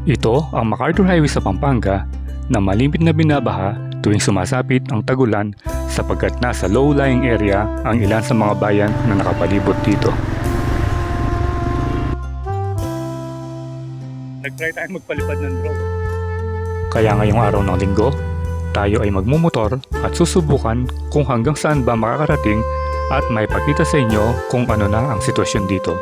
Ito ang MacArthur Highway sa Pampanga na malimit na binabaha tuwing sumasapit ang tag-ulan sapagkat nasa low-lying area ang ilan sa mga bayan na nakapalibot dito. Nag-try tayong magpalipad ng drone. Kaya ngayong araw ng linggo, tayo ay magmumotor at susubukan kung hanggang saan ba makakarating at maipakita sa inyo kung ano na ang sitwasyon dito.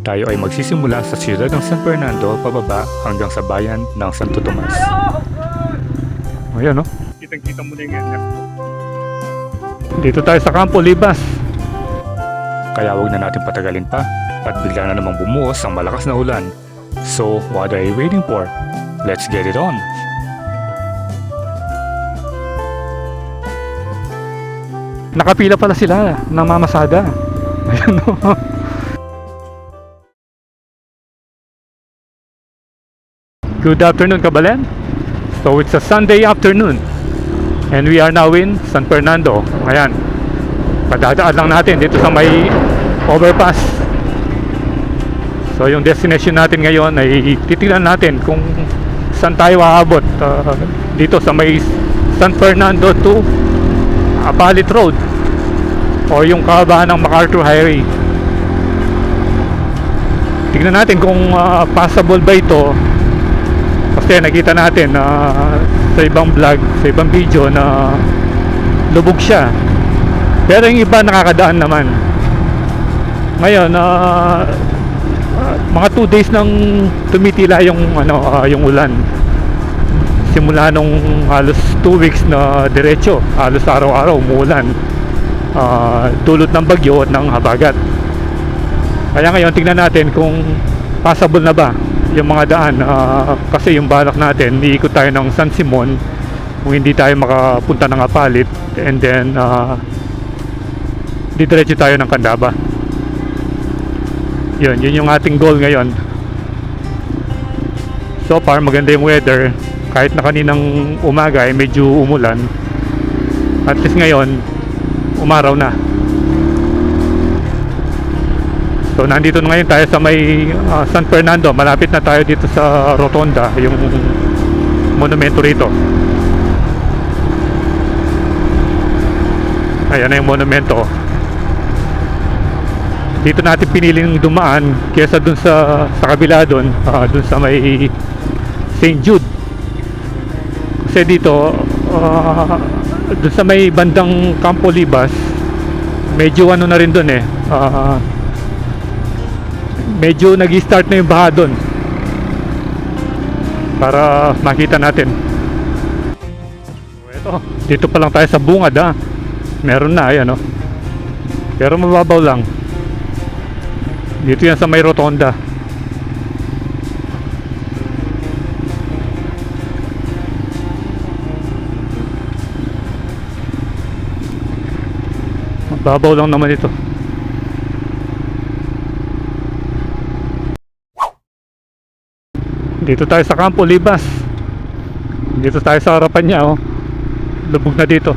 Tayo ay magsisimula sa siyudad ng San Fernando pababa hanggang sa bayan ng Santo Tomas. Ayan, no? Kitang-kita mo na yung area. Dito tayo sa Campo Libas. Kaya wag na natin patagalin pa at bigla na namang bumuhos ang malakas na ulan. So, what are you waiting for? Let's get it on! Nakapila pala sila ng mamasada. Ayan, no? Good afternoon, Kabalen. So it's a Sunday afternoon and we are now in San Fernando. Ayan, padadaan lang natin dito sa may overpass. So yung destination natin ngayon ay titignan natin kung saan tayo aabot dito sa may San Fernando to Apalit Road o yung kahabaan ng MacArthur Highway. Tignan natin kung passable ba ito. Kasi nakita natin sa ibang vlog, sa ibang video na lubog siya. Pero yung iba nakakadaan naman. Ngayon, mga 2 days nang tumitila yung yung ulan. Simula nung halos 2 weeks na diretso, halos araw-araw umuulan. Dulot ng bagyo at ng habagat. Kaya ngayon tingnan natin kung passable na ba yung mga daan, kasi yung balak natin iikot tayo ng San Simon kung hindi tayo makapunta ng Apalit, and then didiretso tayo ng Candaba. Yun yung ating goal ngayon. So far maganda yung weather, kahit na kaninang umaga ay medyo umulan, at least ngayon umaraw na. So nandito na ngayon tayo sa may San Fernando. Malapit na tayo dito sa Rotonda, yung monumento rito. Ayan na yung monumento. Dito natin piniling dumaan kesa dun sa kabila dun sa may St. Jude. Kasi dito dun sa may bandang Campo Libas, medyo ano na rin dun medyo nag-start na yung baha doon. Para makita natin. Ito, dito pa lang tayo sa bungad meron na, ayan pero mababaw lang. Dito yan sa may Rotonda. Mababaw lang naman ito. Dito tayo sa Campo Libas. Dito tayo sa harapan niya, lubog na dito.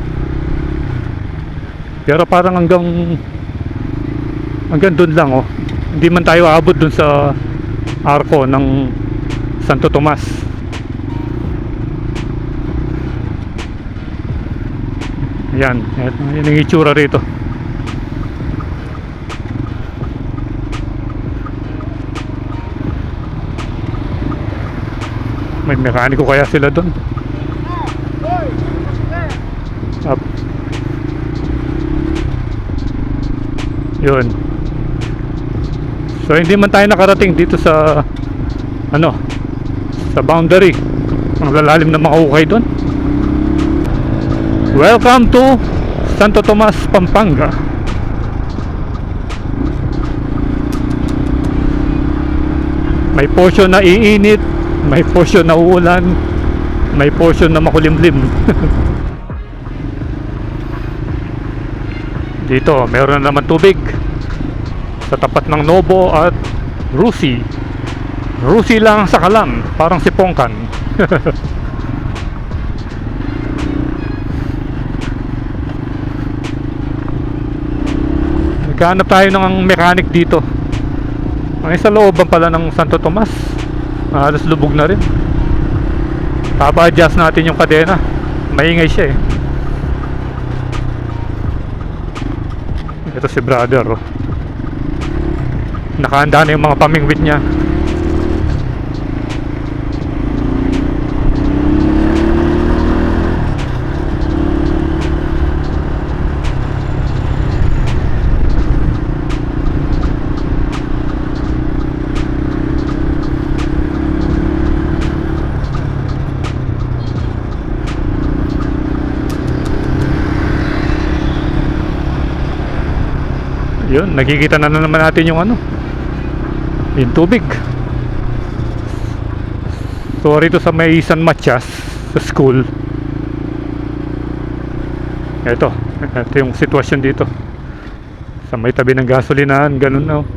Pero parang hanggang dun lang, hindi man tayo aabot dun sa arko ng Santo Tomas. Ayan, yan ang itsura rito. May mekaniko kaya sila doon? Up. Yun. So hindi man tayo nakarating dito sa sa boundary. Ang lalalim na mga ukay doon. Welcome to Santo Tomas, Pampanga. May portion na iinit, may portion na uulan, may portion na makulimlim. Dito meron na naman tubig sa tapat ng Novo at Rusi. Rusi lang sa kalam, parang si Pongkan. Nagkahanap tayo ng mechanic dito. Ay, sa looban pala ng Santo Tomas. Halos lubog na rin. Papa-adjust natin yung kadena. Maingay siya eh. Ito si brother, oh. Nakahanda na yung mga pamingwit niya. Yun, nakikita na naman natin yung ano, yung tubig. Sorry to sa may San Matias sa school. Ito yung sitwasyon dito sa may tabi ng gasolinahan, ganun na, oh.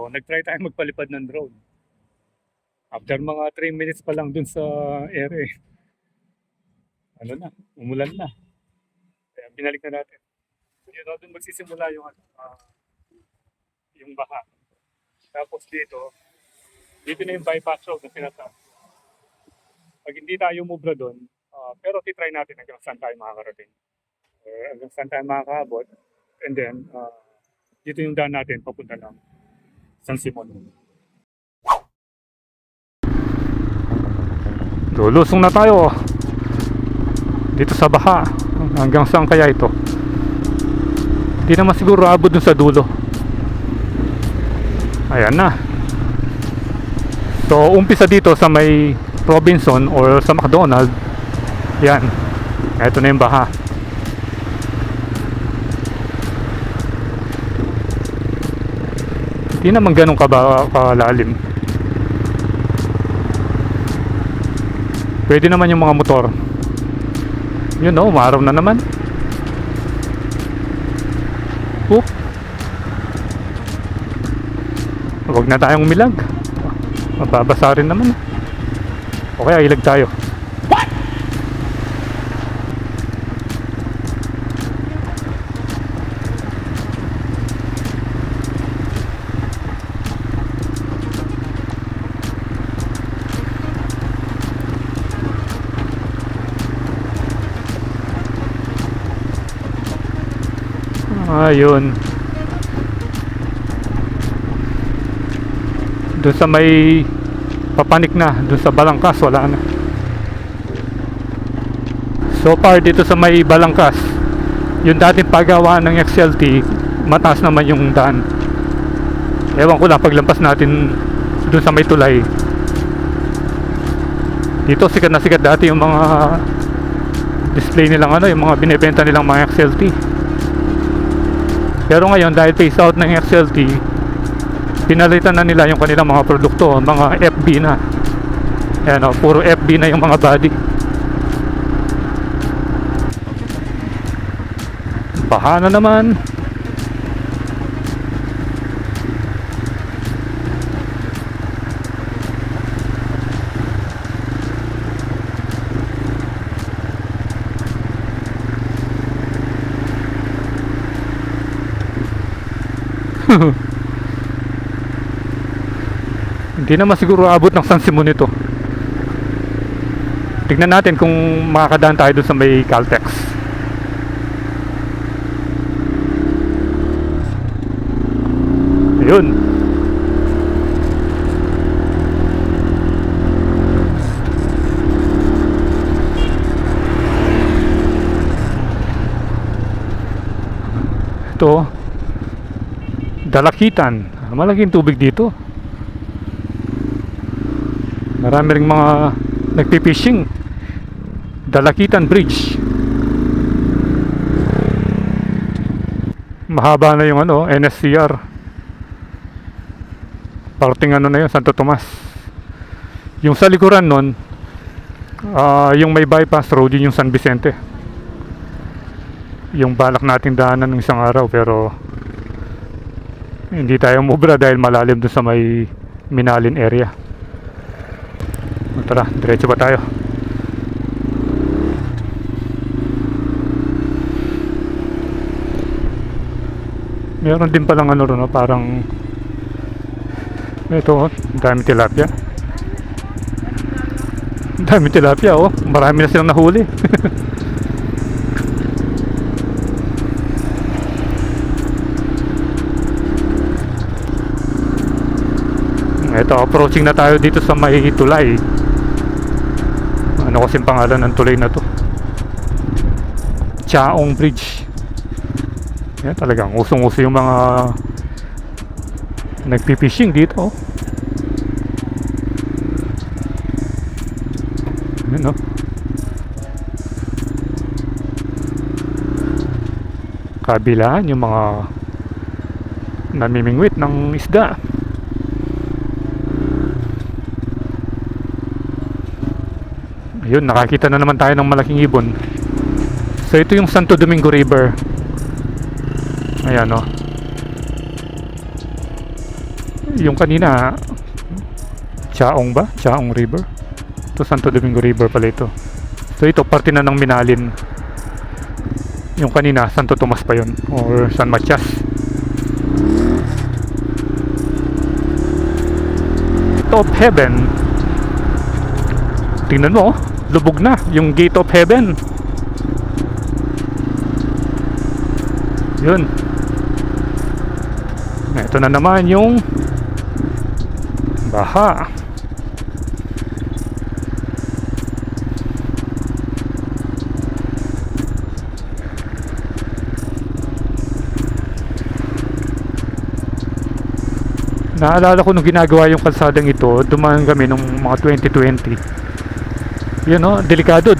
Nag-try tayo magpalipad ng drone. After mga 3 minutes pa lang dun sa air eh. Ano na, umulan na. Kaya binalik na natin. Yun, no, dun magsisimula yung yung baha. Tapos dito na yung bypass road na sinasa. Pag hindi tayo mubra dun, pero titry natin hanggang saan tayo makakarating. Hanggang saan tayo makakaabot. And then, dito yung daan natin papunta lang San Simon. Lulusong na tayo dito sa baha. Hanggang saan kaya ito? Hindi naman siguro abot dun sa dulo. Ayan na. So umpisa dito sa may Robinson or sa McDonald. Yan. Ito na yung baha. Hindi naman ganun kalalim. Pwede naman yung mga motor. Yun, oh, maaraw na naman. Oop. Huwag na tayong umilag. Mababasa rin naman. O kaya ilag tayo. Ayun. Doon sa may papanik na, doon sa Balangkas wala na. So far dito sa may Balangkas, yung dating paggawa ng XLT, mataas naman yung daan. Ewan ko lang paglampas natin doon sa may tulay. Dito sikat na sikat dati yung mga display nilang ano, yung mga binebenta nilang mga XLT. Pero ngayon dahil phase out ng XLT, pinalitan na nila yung kanilang mga produkto, mga FB na. Ayan o, puro FB na yung mga body. Baha na naman. Hindi naman siguro abot ng San Simon ito. Tignan natin kung makakadaan tayo doon sa may Caltex. Ayun. Ito, Dalakitan. Malaking tubig dito. Marami ring mga nagpipishing. Dalakitan Bridge. Mahaba na yung ano, NSCR. Parting ano na yun, Santo Tomas. Yung sa likuran nun, yung may bypass road, yun yung San Vicente. Yung balak nating daanan ng isang araw, pero hindi tayo mubra dahil malalim dun sa may Minalin area. Tara, diretso ba tayo? Meron din palang ano ron, no? Parang ito, oh, dami tilapia. Dami tilapia, oh. Marami na silang nahuli. Ito, approaching na tayo dito sa may tulay. Ano kasing pangalan ng tulay na to? Chaong Bridge. Yan, talagang usong-uso yung mga nagpipishing dito, oh. Yan, oh. Kabilaan yung mga namimingwit ng isda. Ayun, nakakita na naman tayo ng malaking ibon. So ito yung Santo Domingo River. Ayan, oh. Yung kanina Chaong ba? Chaong River. Ito Santo Domingo River pala ito. So ito parte na ng Minalin. Yung kanina Santo Tomas pa yun, or San Matias. Gate of Heaven. Tingnan mo, oh. Lubog na yung Gate of Heaven. Yun. Ito na naman yung baha. Naalala ko nung ginagawa yung kalsadang ito, dumaan kami nung mga 2020. Yun, no, delikado.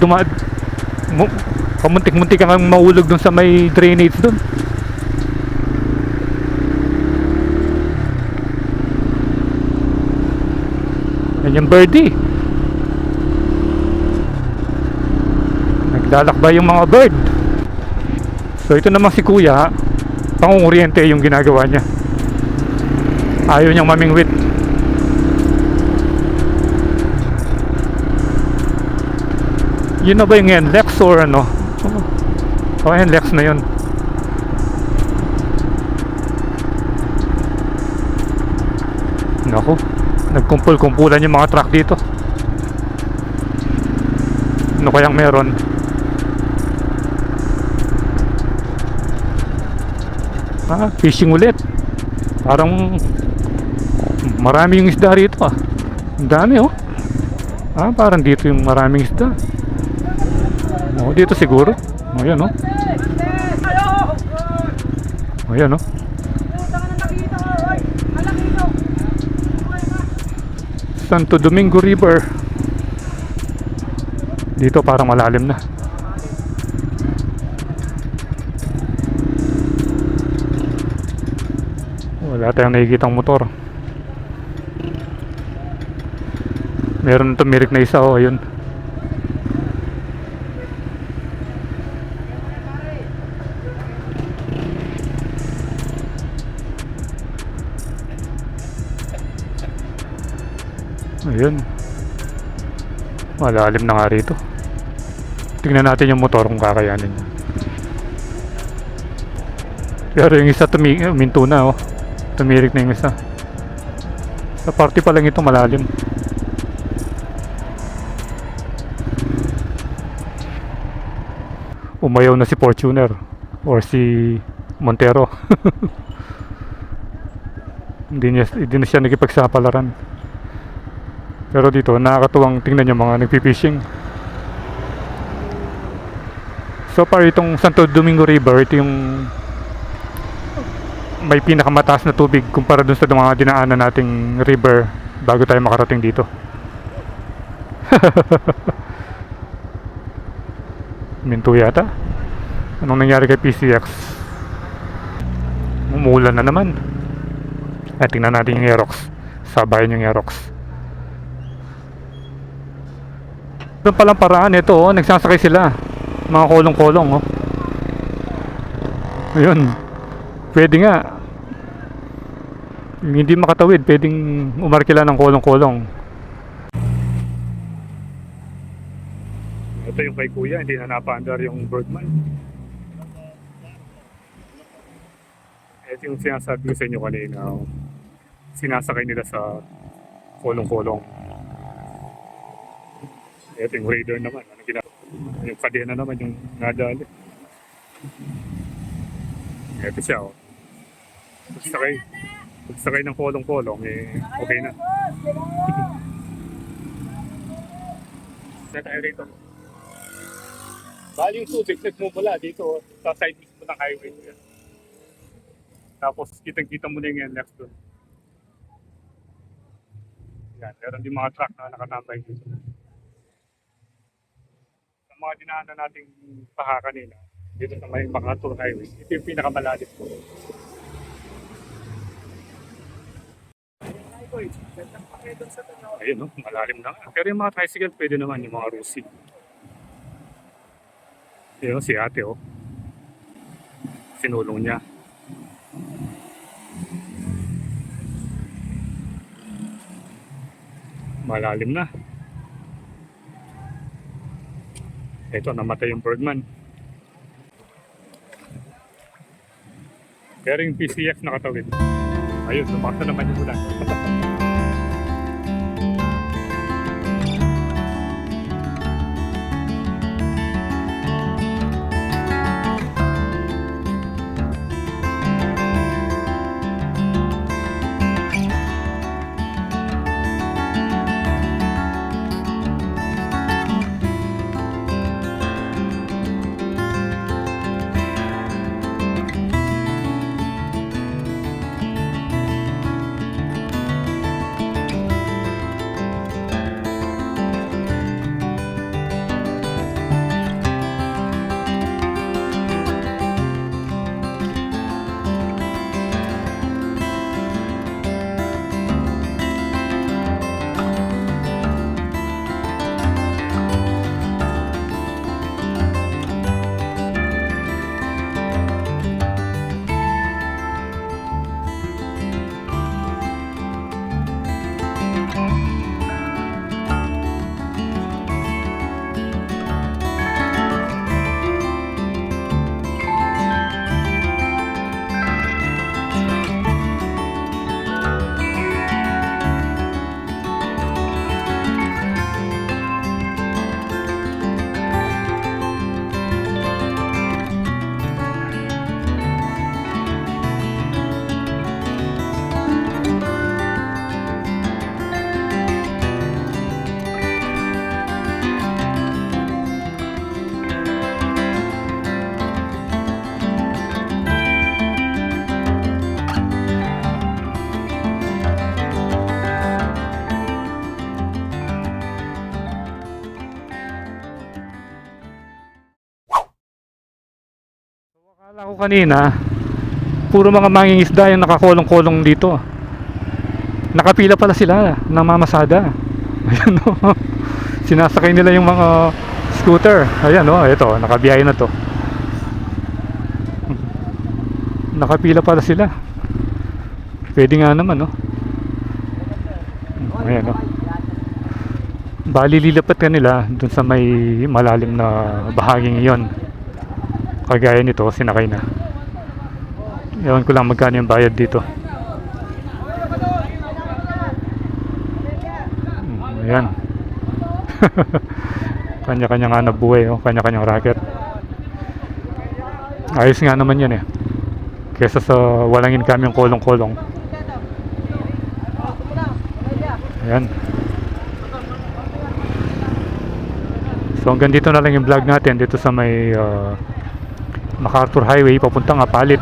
Pamuntik-muntik kang mahulog dun sa may drainage dun. Yan yung birdie. Naglalakbay yung mga bird. So ito naman si kuya, pangunguryente yung ginagawa niya. Ayaw niyang mamingwit. Yun na ba yung NLEX or ano? Oh, NLEX na yun. Naku, nagkumpul-kumpulan yung mga truck dito. Ano kayang meron? Fishing ulit. Parang marami yung isda rito, ah. Ang dami, oh. Parang dito yung maraming isda. Oh, dito siguro. Oh, yan, oh. Oh, yan, oh. Santo Domingo River. Dito parang malalim na. Wala tayong nakikitang motor. Meron tumirik na isa, oh, ayun. Ayun. Malalim na nga rito. Tingnan natin yung motor kung kakayanin niya. Pero yung isa minto na, oh. Tumirik na yung isa. Sa party pa lang ito malalim. Umayaw na si Fortuner or si Montero. hindi na siya nakipagsapalaran. Pero dito nakakatuwang tingnan yung mga nagpipishing. So far itong Santo Domingo River, ito yung may pinakamataas na tubig kumpara dun sa mga dinaanan nating river bago tayo makarating dito. Minto yata. Anong nangyari kay PCX? Umuulan na naman. Ay, tingnan natin yung Aerox. Sabayan yung Aerox. Doon palang paraan ito, oh, nagsasakay sila. Mga kolong-kolong, oh. Ayun. Pwede nga. Yung hindi makatawid, pwedeng umarkila ng kolong-kolong. Ito yung kay Kuya, hindi na napaandar yung Birdman. Ito yung sinasabi ko sa inyo kanina, oh. Sinasakay nila sa kolong-kolong. Ito yung Raider naman. Ano ginagawa? Yung kadena naman yung nadali. Ito siya, oh. Pagsakay ng kolong-kolong, eh, okay na. Sa tayo rito. Bali yung tubig, nagmumula dito, sa side mismo ng highway. Tapos, kitang-kita mo na yung left doon. Yan, meron din mga truck na nakatambay dito. Sa mga dinaanan nating paha kanina, dito sa may MacArthur Highway, ito yung pinakamalalim ko. Ayun, no? Malalim na nga. Pero yung mga tricycle, pwede naman yung mga Rusi. Ayun, si ate, oh. Sinulong niya. Malalim na. Ito, namatay yung Birdman. Pero yung PCX nakatawid. Ayun, lumakta naman yung ulan. Akala ko kanina, puro mga mangingisda yung nakakolong-kolong dito. Nakapila pala sila ng mamasada. Ayan, o. Sinasakay nila yung mga scooter. Ayan, o. Ito, nakabiyahe na to. Nakapila pala sila. Pwede nga naman, o. Ayan, o. Bali, lilapat ka nila dun sa may malalim na bahaging iyon. Kagaya nito, sinakay na. Ewan ko lang magkano yung bayad dito. Ayan. Kanya-kanya nga nabuhay, oh. Kanya-kanyang racket. Ayos nga naman yan, eh. Kesa sa walang income yung kolong-kolong. Ayan. So hanggang dito na lang yung vlog natin dito sa may MacArthur Highway papuntang Apalit.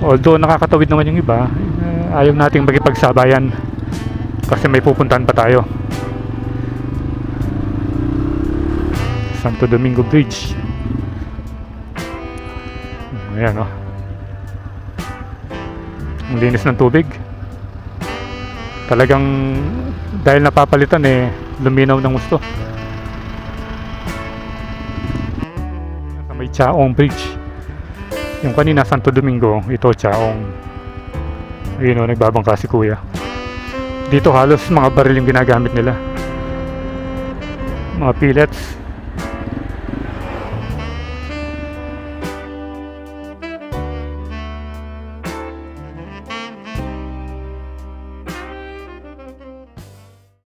Although nakakatawid naman yung iba, ayaw nating magipagsabayan kasi may pupuntahan pa tayo. Santo Domingo Bridge. Ayan, oh. Ang linis ng tubig. Talagang dahil napapalitan eh, luminaw ng gusto. Sa may Chaong Bridge. Yung kanina Santo Domingo, ito Chaong. Ayun, oh, nagbabangka si kuya. Dito halos mga baril yung ginagamit nila. Mga pellets.